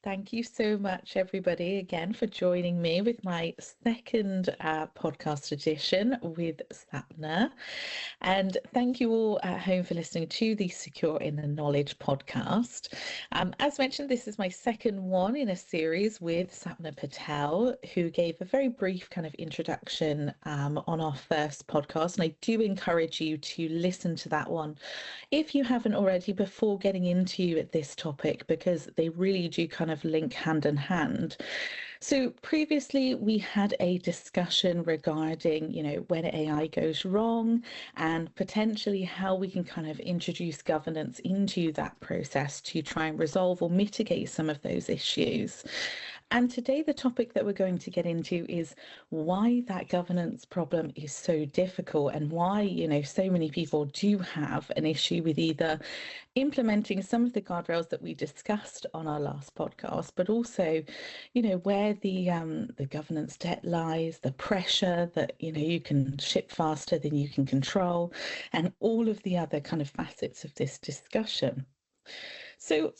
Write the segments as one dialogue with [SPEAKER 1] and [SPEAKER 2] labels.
[SPEAKER 1] Thank you so much, everybody, again for joining me with my second podcast edition with Sapna. And thank you all at home for listening to the Secure in the Knowledge podcast. As mentioned, this is my second one in a series with Sapna Patel, who gave a very brief kind of introduction on our first podcast. And I do encourage you to listen to that one if you haven't already before getting into this topic, because they really do kind of link hand in hand. So previously we had a discussion regarding, when AI goes wrong and potentially how we can kind of introduce governance into that process to try and resolve or mitigate some of those issues. And today, the topic that we're going to get into is why that governance problem is so difficult and why, so many people do have an issue with either implementing some of the guardrails that we discussed on our last podcast, but also, where the governance debt lies, the pressure that, you can ship faster than you can control, and all of the other kind of facets of this discussion. So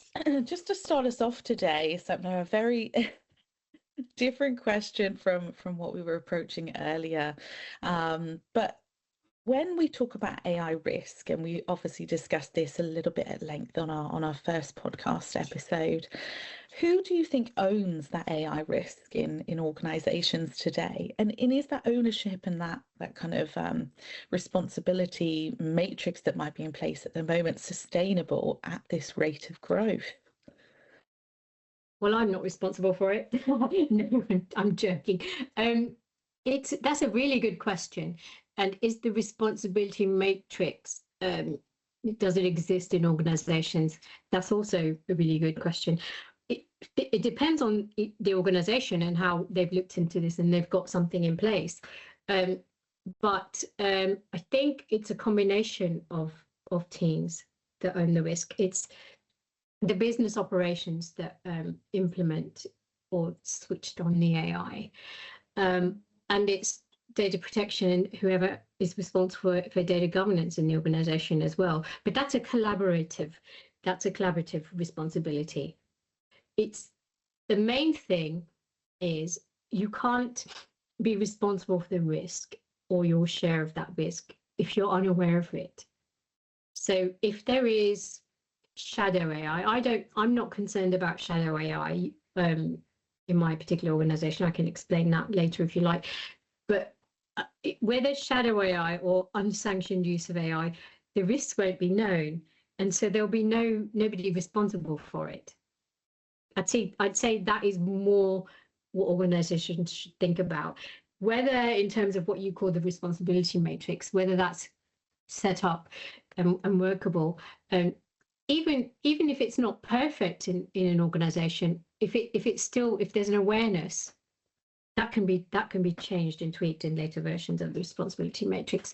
[SPEAKER 1] just to start us off today, Sapna, a very different question from what we were approaching earlier. But when we talk about AI risk, and we obviously discussed this a little bit at length on our first podcast episode, who do you think owns that AI risk in organizations today? And is that ownership and that kind of responsibility matrix that might be in place at the moment sustainable at this rate of growth?
[SPEAKER 2] Well, I'm not responsible for it. No, I'm joking. That's a really good question. And is the responsibility matrix, does it exist in organizations? That's also a really good question. It depends on the organization and how they've looked into this and they've got something in place. But I think it's a combination of teams that own the risk. It's the business operations that implement or switched on the AI. And it's data protection and whoever is responsible for data governance in the organization as well. But that's a collaborative responsibility. It's the main thing is you can't be responsible for the risk or your share of that risk if you're unaware of it. So if there is shadow AI, I'm not concerned about shadow AI in my particular organization. I can explain that later if you like. But where there's shadow AI or unsanctioned use of AI, the risks won't be known, and so there'll be nobody responsible for it. I'd say that is more what organizations should think about, whether in terms of what you call the responsibility matrix, whether that's set up and workable. Even if it's not perfect in an organization, if there's an awareness, that can be changed and tweaked in later versions of the responsibility matrix.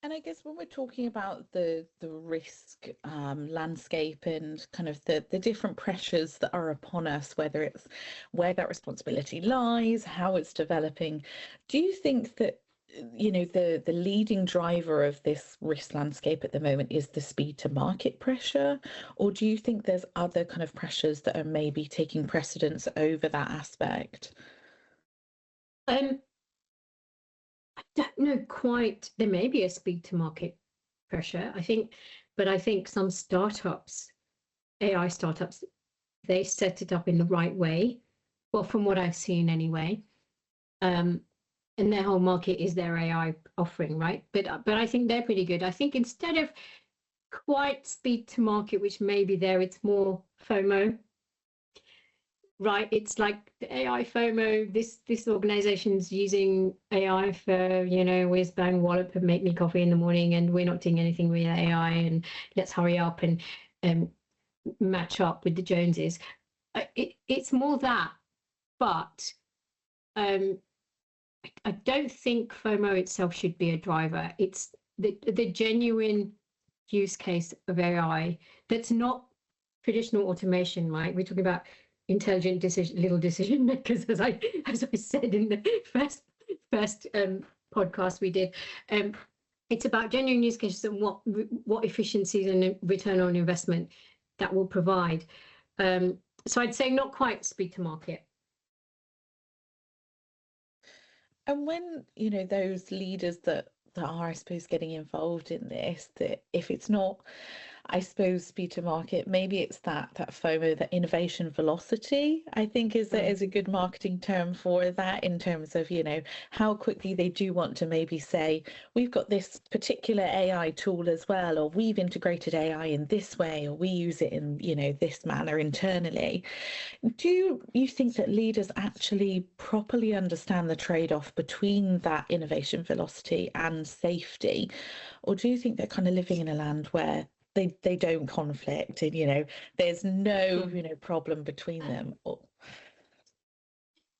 [SPEAKER 1] And I guess when we're talking about the risk landscape and kind of the different pressures that are upon us, whether it's where that responsibility lies, how it's developing, do you think that the leading driver of this risk landscape at the moment is the speed to market pressure, or do you think there's other kind of pressures that are maybe taking precedence over that aspect?
[SPEAKER 2] I don't know quite. There may be a speed to market pressure, I think, but I think some startups, AI startups, they set it up in the right way. Well, from what I've seen anyway. And their whole market is their AI offering, right? But I think they're pretty good. I think instead of quite speed to market, which may be there, it's more FOMO, right? It's like the AI FOMO. This organization's using AI for, whiz bang wallop and make me coffee in the morning, and we're not doing anything with AI, and let's hurry up and match up with the Joneses. It's more that, but I don't think FOMO itself should be a driver. It's the genuine use case of AI that's not traditional automation, right? We're talking about intelligent little decision makers, as I said in the first podcast we did. It's about genuine use cases and what efficiencies and return on investment that will provide. So I'd say not quite speed to market.
[SPEAKER 1] And when, those leaders that are, I suppose, getting involved in this, that if it's not, I suppose, speed to market, maybe it's that FOMO, that innovation velocity, I think is a good marketing term for that, in terms of, how quickly they do want to maybe say, we've got this particular AI tool as well, or we've integrated AI in this way, or we use it in, this manner internally. Do you think that leaders actually properly understand the trade-off between that innovation velocity and safety? Or do you think they're kind of living in a land where they don't conflict, and there's no problem between them?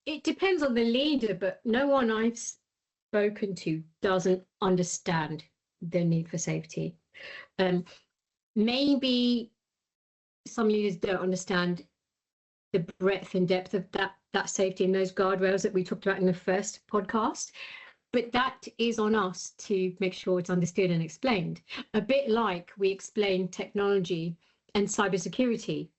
[SPEAKER 2] It depends on the leader, but no one I've spoken to doesn't understand the need for safety. Maybe some leaders don't understand the breadth and depth of that safety and those guardrails that we talked about in the first podcast. But that is on us to make sure it's understood and explained. A bit like we explain technology and cybersecurity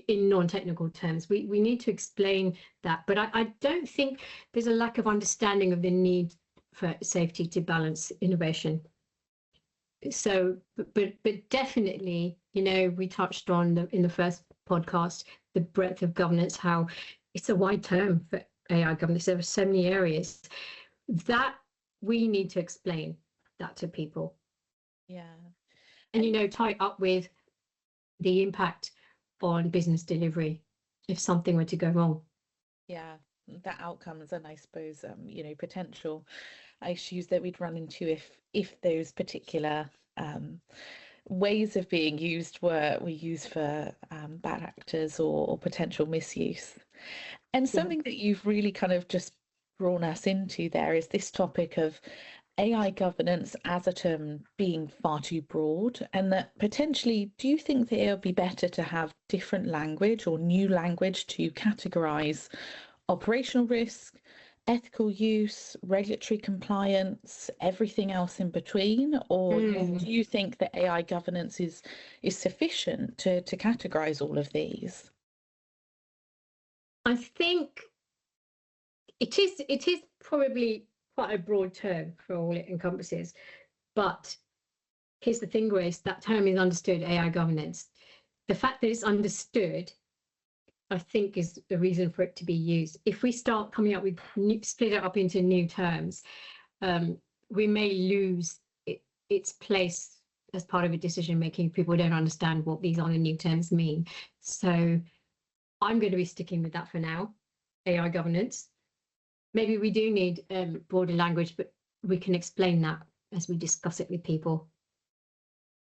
[SPEAKER 2] in non-technical terms. We need to explain that. But I don't think there's a lack of understanding of the need for safety to balance innovation. So, but definitely, we touched on in the first podcast, the breadth of governance, how it's a wide term for AI governance. There are so many areas that we need to explain that to people.
[SPEAKER 1] Yeah.
[SPEAKER 2] And, tie up with the impact on business delivery if something were to go wrong.
[SPEAKER 1] Yeah, the outcomes and, I suppose, potential issues that we'd run into if those particular ways of being used were used for bad actors or potential misuse. And something that you've really kind of just drawn us into there is this topic of AI governance as a term being far too broad, and that potentially, do you think that it would be better to have different language or new language to categorize operational risk, ethical use, regulatory compliance, everything else in between? Or do you think that AI governance is sufficient to categorize all of these?
[SPEAKER 2] I think it is probably quite a broad term for all it encompasses. But here's the thing, Grace, that term is understood, AI governance. The fact that it's understood, I think, is the reason for it to be used. If we start coming up with split it up into new terms, we may lose its place as part of a decision making. People don't understand what these other new terms mean. So I'm going to be sticking with that for now, AI governance. Maybe we do need broader language, but we can explain that as we discuss it with people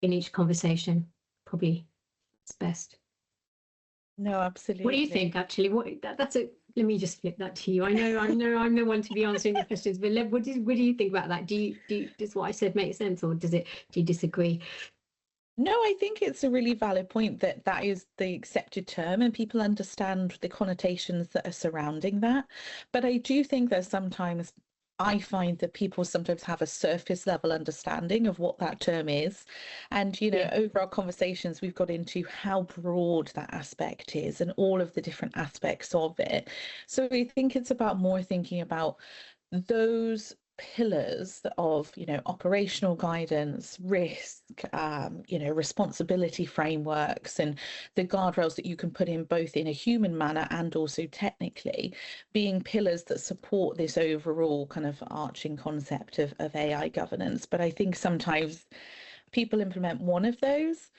[SPEAKER 2] in each conversation. Probably it's best.
[SPEAKER 1] No, absolutely.
[SPEAKER 2] What do you think, actually? Let me just flip that to you. I know I'm the one to be answering the questions, but what do you think about that? Does what I said make sense, or do you disagree?
[SPEAKER 1] No, I think it's a really valid point that is the accepted term and people understand the connotations that are surrounding that. But I do think that sometimes I find that people sometimes have a surface level understanding of what that term is. And, over our conversations, we've got into how broad that aspect is and all of the different aspects of it. So I think it's about more thinking about those pillars of operational guidance, risk, responsibility frameworks, and the guardrails that you can put in both in a human manner and also technically, being pillars that support this overall kind of arching concept of AI governance. But I think sometimes people implement one of those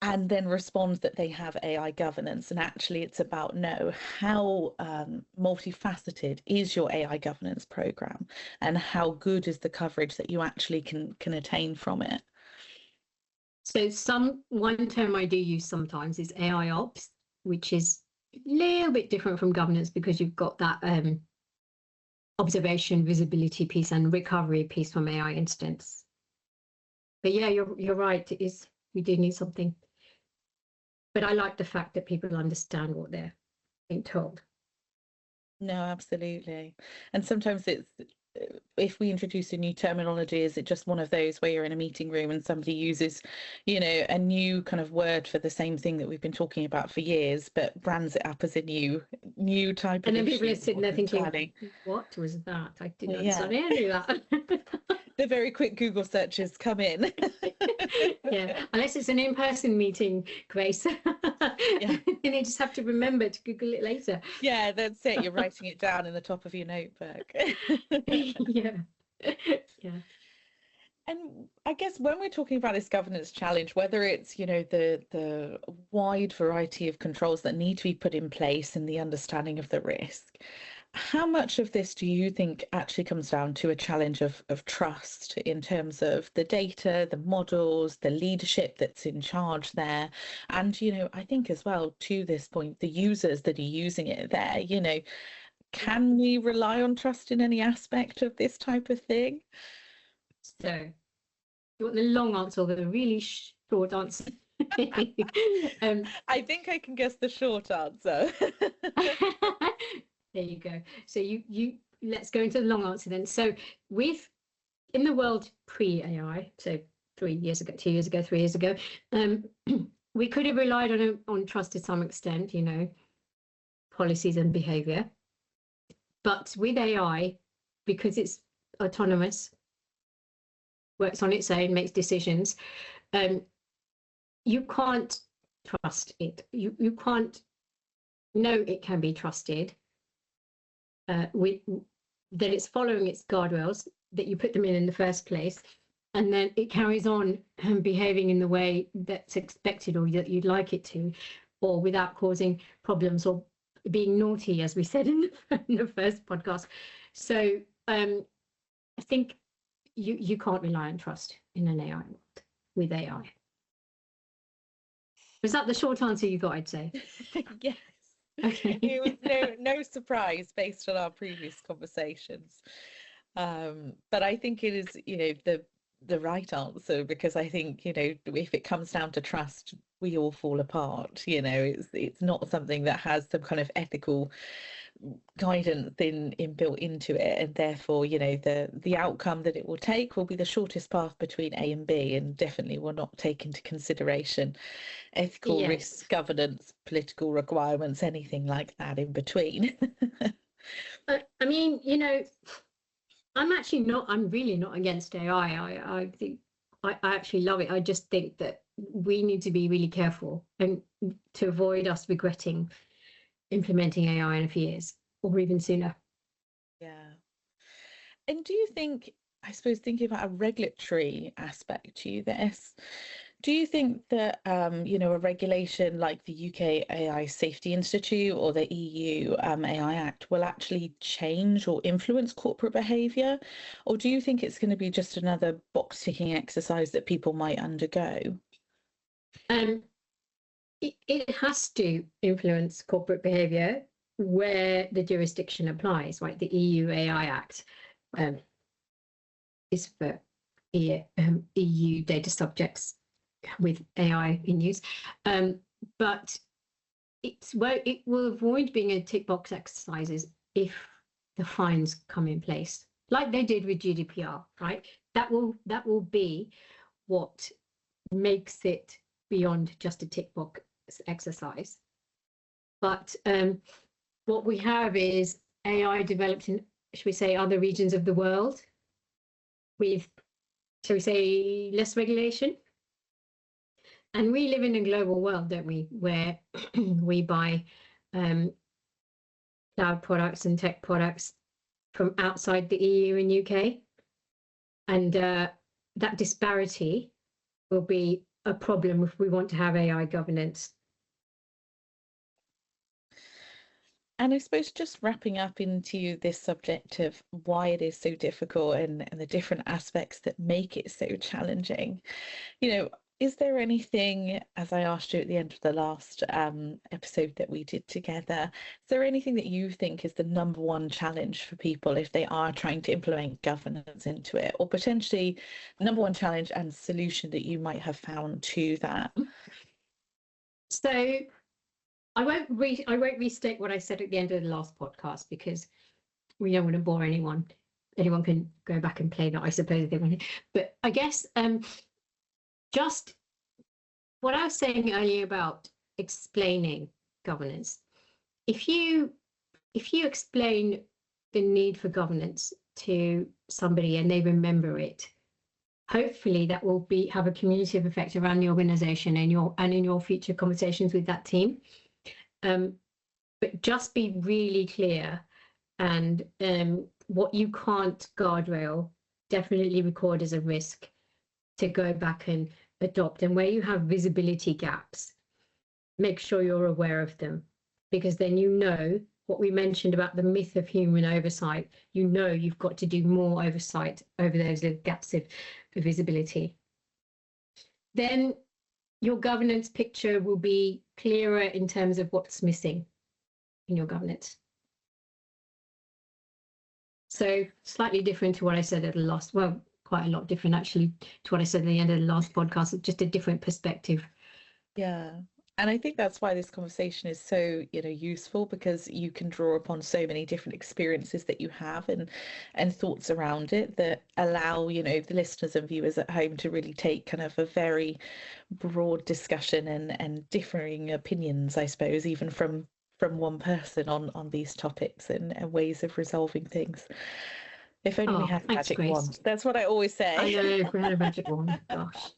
[SPEAKER 1] and then respond that they have AI governance. And actually, it's about how multifaceted is your AI governance program, and how good is the coverage that you actually can attain from it.
[SPEAKER 2] So one term I do use sometimes is AI ops, which is a little bit different from governance because you've got that observation, visibility piece and recovery piece from AI incidents. But yeah, you're right. We do need something. But I like the fact that people understand what they're being told.
[SPEAKER 1] No, absolutely. And sometimes it's if we introduce a new terminology, is it just one of those where you're in a meeting room and somebody uses, a new kind of word for the same thing that we've been talking about for years, but brands it up as a new type
[SPEAKER 2] And
[SPEAKER 1] of
[SPEAKER 2] then people are
[SPEAKER 1] issue
[SPEAKER 2] sitting there
[SPEAKER 1] or
[SPEAKER 2] thinking,
[SPEAKER 1] planning?
[SPEAKER 2] what was that? I didn't
[SPEAKER 1] Yeah,
[SPEAKER 2] understand any of that.
[SPEAKER 1] the very quick Google searches come in.
[SPEAKER 2] Yeah, unless it's an in-person meeting, Grace.
[SPEAKER 1] Yeah.
[SPEAKER 2] You just have to remember to Google it later.
[SPEAKER 1] Yeah, that's it. You're writing it down in the top of your notebook.
[SPEAKER 2] Yeah. Yeah.
[SPEAKER 1] And I guess when we're talking about this governance challenge, whether it's, the wide variety of controls that need to be put in place and the understanding of the risk, how much of this do you think actually comes down to a challenge of trust in terms of the data, the models, the leadership that's in charge there? And, I think as well, to this point, the users that are using it there, can we rely on trust in any aspect of this type of thing?
[SPEAKER 2] So, you want the long answer or the really short answer?
[SPEAKER 1] I think I can guess the short answer.
[SPEAKER 2] There you go. So you let's go into the long answer then. So with in the world pre-AI, so 3 years ago, 2 years ago, 3 years ago, we could have relied on trust to some extent, policies and behavior. But with AI, because it's autonomous, works on its own, makes decisions, you can't trust it. You can't know it can be trusted with that it's following its guardrails that you put them in the first place, and then it carries on behaving in the way that's expected or that you'd like it to, or without causing problems or being naughty, as we said in the first podcast. So I think you can't rely on trust in an AI world with AI. Was that the short answer you got, I'd say?
[SPEAKER 1] Yes.
[SPEAKER 2] Okay.
[SPEAKER 1] It was no surprise based on our previous conversations. But I think it is, the right answer, because I think, if it comes down to trust, we all fall apart. It's not something that has some kind of ethical guidance built into it, and therefore, the outcome that it will take will be the shortest path between A and B, and definitely will not take into consideration ethical
[SPEAKER 2] Yes.
[SPEAKER 1] risk, governance, political requirements, anything like that in between.
[SPEAKER 2] I mean, I'm really not against AI. I think I actually love it. I just think that we need to be really careful and to avoid us regretting implementing AI in a few years or even sooner.
[SPEAKER 1] Yeah. And do you think, I suppose, thinking about a regulatory aspect to this, do you think that, a regulation like the UK AI Safety Institute or the EU AI Act will actually change or influence corporate behaviour? Or do you think it's going to be just another box ticking exercise that people might undergo?
[SPEAKER 2] It has to influence corporate behavior where the jurisdiction applies, right? The EU AI Act is for EU data subjects with AI in use. But it will avoid being a tick box exercises if the fines come in place, like they did with GDPR, right? That will be what makes it beyond just a tick box exercise. But what we have is AI developed in, should we say, other regions of the world with, shall we say, less regulation. And we live in a global world, don't we, where we buy cloud products and tech products from outside the EU and UK. And that disparity will be a problem if we want to have AI governance.
[SPEAKER 1] And I suppose just wrapping up into this subject of why it is so difficult and the different aspects that make it so challenging, is there anything, as I asked you at the end of the last episode that we did together, is there anything that you think is the number one challenge for people if they are trying to implement governance into it, or potentially number one challenge and solution that you might have found to that?
[SPEAKER 2] So I won't restate what I said at the end of the last podcast because we don't want to bore anyone. anyone can go back and play that, I suppose, if they want to. But I guess just what I was saying earlier about explaining governance. If you explain the need for governance to somebody and they remember it, hopefully that will have a cumulative effect around the organization and in your future conversations with that team. But just be really clear, and what you can't guardrail, definitely record as a risk to go back and adopt. And where you have visibility gaps, make sure you're aware of them, because then you know what we mentioned about the myth of human oversight. You know you've got to do more oversight over those gaps of visibility. Then your governance picture will be clearer in terms of what's missing in your governance. So slightly different to what I said at the last, well, quite a lot different actually to what I said at the end of the last podcast, just a different perspective.
[SPEAKER 1] Yeah. And I think that's why this conversation is so, useful, because you can draw upon so many different experiences that you have and thoughts around it that allow, the listeners and viewers at home to really take kind of a very broad discussion and differing opinions, I suppose, even from one person on these topics and ways of resolving things. If only we had a
[SPEAKER 2] Thanks,
[SPEAKER 1] magic
[SPEAKER 2] Grace.
[SPEAKER 1] wand. That's what I always say.
[SPEAKER 2] I know, if we had a magic wand, gosh.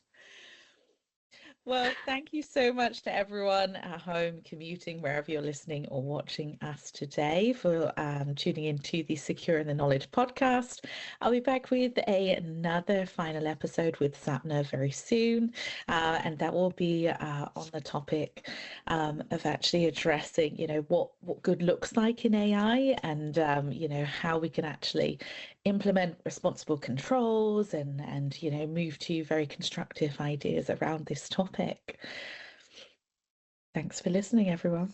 [SPEAKER 1] Well, thank you so much to everyone at home, commuting, wherever you're listening or watching us today, for tuning in to the Secure in the Knowledge podcast. I'll be back with another final episode with Sapna very soon, and that will be on the topic of actually addressing, what good looks like in AI, and how we can actually implement responsible controls and move to very constructive ideas around this topic. Thanks for listening, everyone.